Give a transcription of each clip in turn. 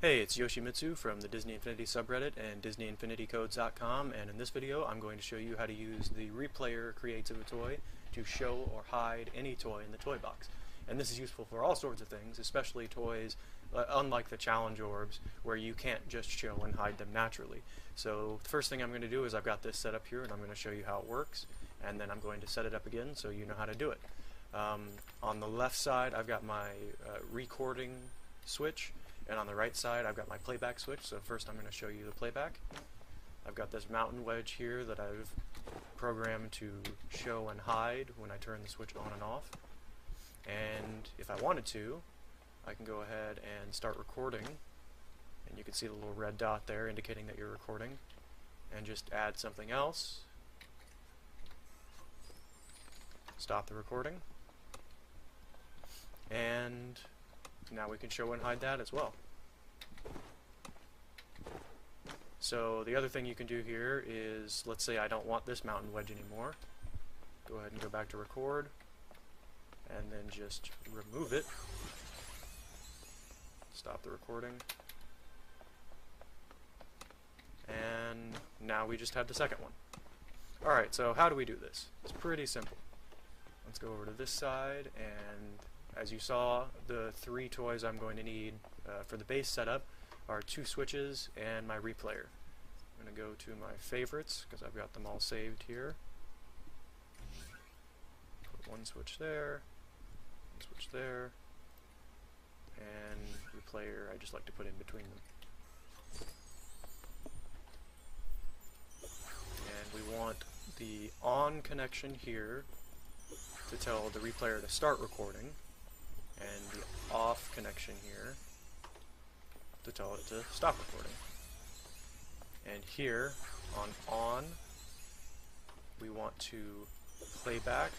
Hey, it's Yoshimitsu from the Disney Infinity subreddit and DisneyInfinityCodes.com, and in this video I'm going to show you how to use the replayer Creativitoy to show or hide any toy in the toy box. And this is useful for all sorts of things, especially toys unlike the challenge orbs where you can't just show and hide them naturally. So the first thing I'm going to do is I've got this set up here and I'm going to show you how it works, and then I'm going to set it up again so you know how to do it. On the left side I've got my recording switch, and on the right side I've got my playback switch. So first I'm going to show you the playback. I've got this mountain wedge here that I've programmed to show and hide when I turn the switch on and off. And if I wanted to, I can go ahead and start recording, and you can see the little red dot there indicating that you're recording, and just add something else, stop the recording, and now we can show and hide that as well. So the other thing you can do here is, let's say I don't want this mountain wedge anymore. Go ahead and go back to record, and then just remove it. Stop the recording. And now we just have the second one. Alright, so how do we do this? It's pretty simple. Let's go over to this side, and as you saw, the three toys I'm going to need for the base setup are two switches and my replayer. I'm going to go to my favorites because I've got them all saved here. Put one switch there, one switch there, and replayer I just like to put in between them. And we want the on connection here to tell the replayer to start recording, and the off connection here to tell it to stop recording. And here on we want to playback,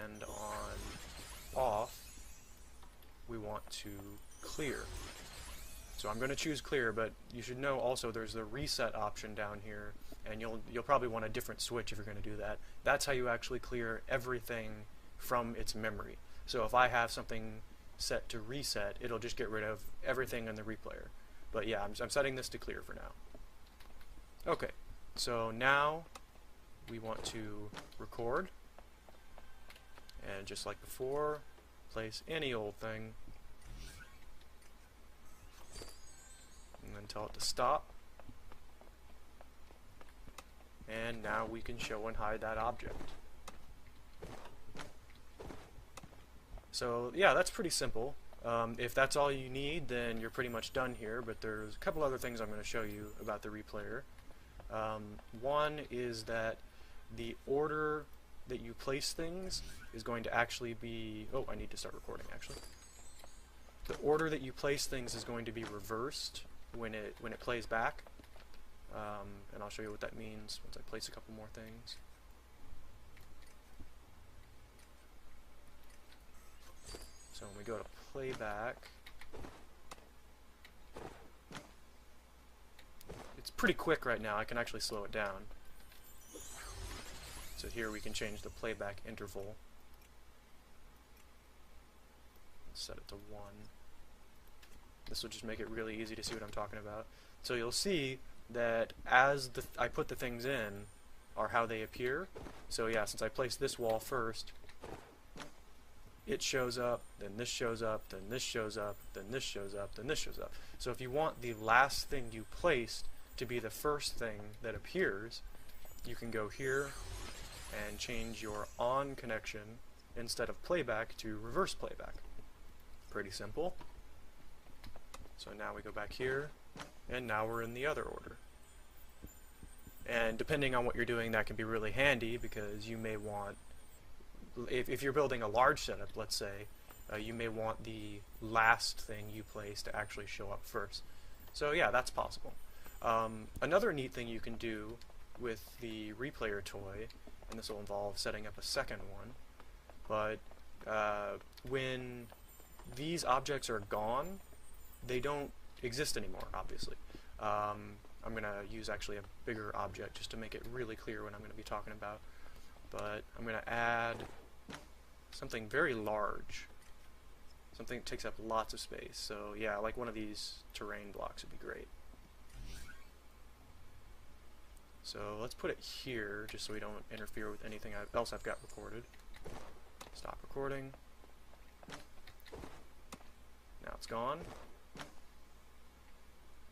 and on off we want to clear. So I'm going to choose clear, but you should know also there's the reset option down here, and you'll probably want a different switch if you're going to do that. That's how you actually clear everything from its memory. So if I have something set to reset, it'll just get rid of everything in the replayer. But yeah, I'm setting this to clear for now. Okay, so now we want to record, and just like before, place any old thing and then tell it to stop, and now we can show and hide that object. So yeah, that's pretty simple. If that's all you need, then you're pretty much done here, but there's a couple other things I'm going to show you about the replayer. One is that the order that you place things is going to actually be... Oh, I need to start recording actually. The order that you place things is going to be reversed when it plays back, and I'll show you what that means once I place a couple more things. So when we go to playback, it's pretty quick right now. I can actually slow it down. So here we can change the playback interval. Set it to 1. This will just make it really easy to see what I'm talking about. So you'll see that as I put the things in are how they appear. So yeah, since I placed this wall first, it shows up, then this shows up, then this shows up, then this shows up, then this shows up. So if you want the last thing you placed to be the first thing that appears, you can go here and change your on connection instead of playback to reverse playback. Pretty simple. So now we go back here, and now we're in the other order. And depending on what you're doing, that can be really handy, because you may want, if you're building a large setup, let's say, you may want the last thing you place to actually show up first. So yeah, that's possible. Another neat thing you can do with the replayer toy, and this will involve setting up a second one, but when these objects are gone, they don't exist anymore, obviously. I'm going to use actually a bigger object just to make it really clear what I'm going to be talking about. But I'm going to add something very large. Something that takes up lots of space. So yeah, like one of these terrain blocks would be great. So let's put it here, just so we don't interfere with anything else I've got recorded. Stop recording. Now it's gone.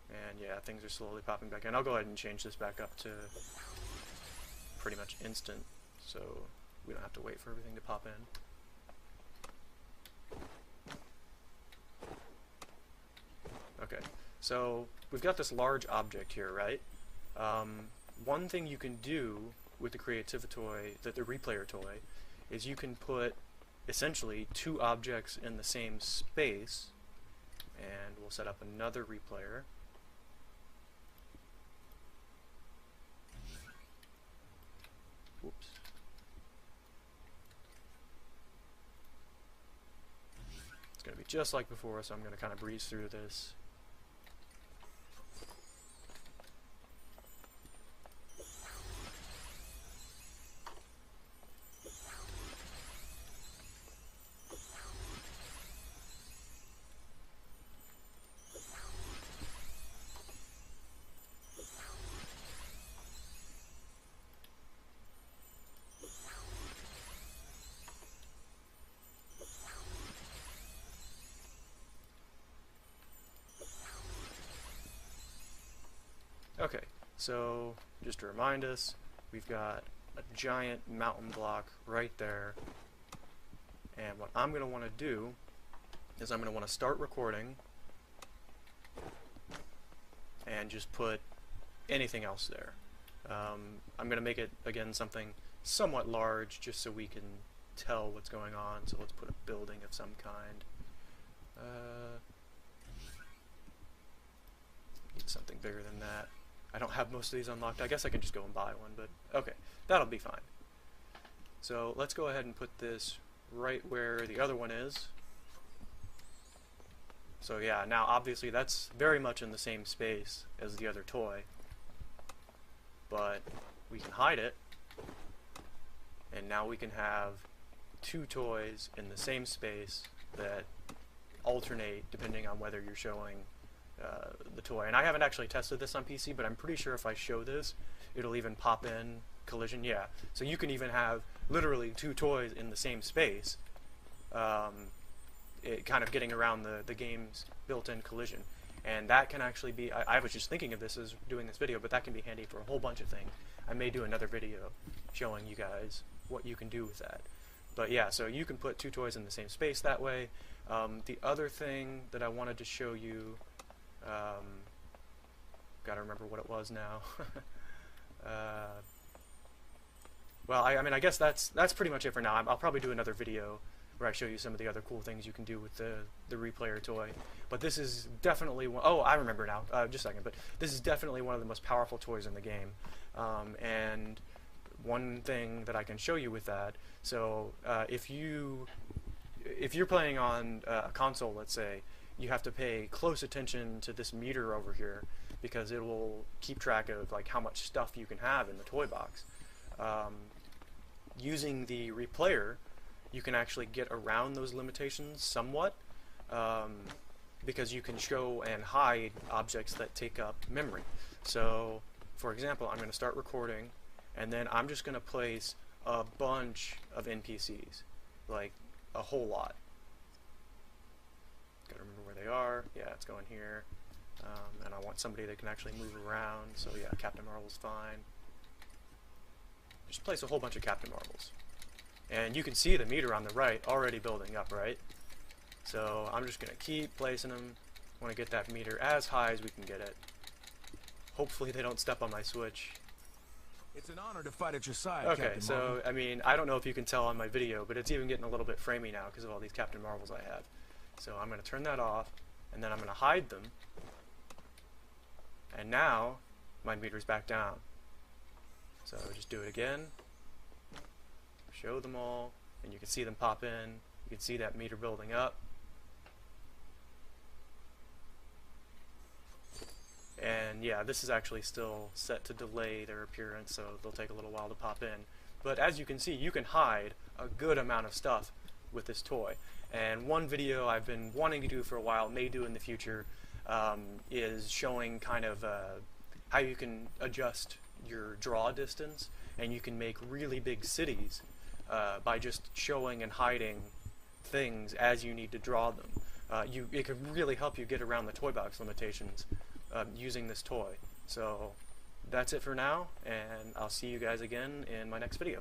And yeah, things are slowly popping back in. I'll go ahead and change this back up to pretty much instant, so we don't have to wait for everything to pop in. Okay, so we've got this large object here, right? One thing you can do with the Creativitoy, the replayer toy, is you can put essentially two objects in the same space, and we'll set up another replayer. Whoops. It's going to be just like before, so I'm going to kind of breeze through this. Okay, so just to remind us, we've got a giant mountain block right there, and what I'm going to want to do is I'm going to want to start recording and just put anything else there. I'm going to make it, again, something somewhat large just so we can tell what's going on, so let's put a building of some kind. Need something bigger than that. I don't have most of these unlocked. I guess I can just go and buy one, but okay, that'll be fine. So let's go ahead and put this right where the other one is. So yeah, now obviously that's very much in the same space as the other toy, but we can hide it, and now we can have two toys in the same space that alternate depending on whether you're showing the toy. And I haven't actually tested this on PC, but I'm pretty sure if I show this, it'll even pop in collision. Yeah, so you can even have literally two toys in the same space, it kind of getting around the game's built-in collision. And that can actually be, I was just thinking of this as doing this video, but that can be handy for a whole bunch of things. I may do another video showing you guys what you can do with that. But yeah, so you can put two toys in the same space that way. The other thing that I wanted to show you, gotta remember what it was now. Well, I mean, I guess that's pretty much it for now. I'll probably do another video where I show you some of the other cool things you can do with the replayer toy. But this is definitely one, oh, I remember now, just a second, but this is definitely one of the most powerful toys in the game. And one thing that I can show you with that, so if you're playing on a console, let's say, you have to pay close attention to this meter over here, because it will keep track of like how much stuff you can have in the toy box. Using the replayer, you can actually get around those limitations somewhat, because you can show and hide objects that take up memory. So, for example, I'm going to start recording, and then I'm just going to place a bunch of NPCs, like a whole lot. Gotta remember where they are. Yeah, it's going here. And I want somebody that can actually move around, so yeah, Captain Marvel's fine. Just place a whole bunch of Captain Marvels. And you can see the meter on the right already building up, right? So I'm just going to keep placing them. I want to get that meter as high as we can get it. Hopefully they don't step on my switch. It's an honor to fight at your side, Okay, Captain so, Marvel. I mean, I don't know if you can tell on my video, but it's even getting a little bit framey now because of all these Captain Marvels I have. So I'm going to turn that off, and then I'm going to hide them. And now, my meter's back down. So just do it again. Show them all, and you can see them pop in. You can see that meter building up. And yeah, this is actually still set to delay their appearance, so they'll take a little while to pop in. But as you can see, you can hide a good amount of stuff with this toy. And one video I've been wanting to do for a while, may do in the future, is showing kind of how you can adjust your draw distance, and you can make really big cities by just showing and hiding things as you need to draw them. It can really help you get around the toy box limitations using this toy. So that's it for now, and I'll see you guys again in my next video.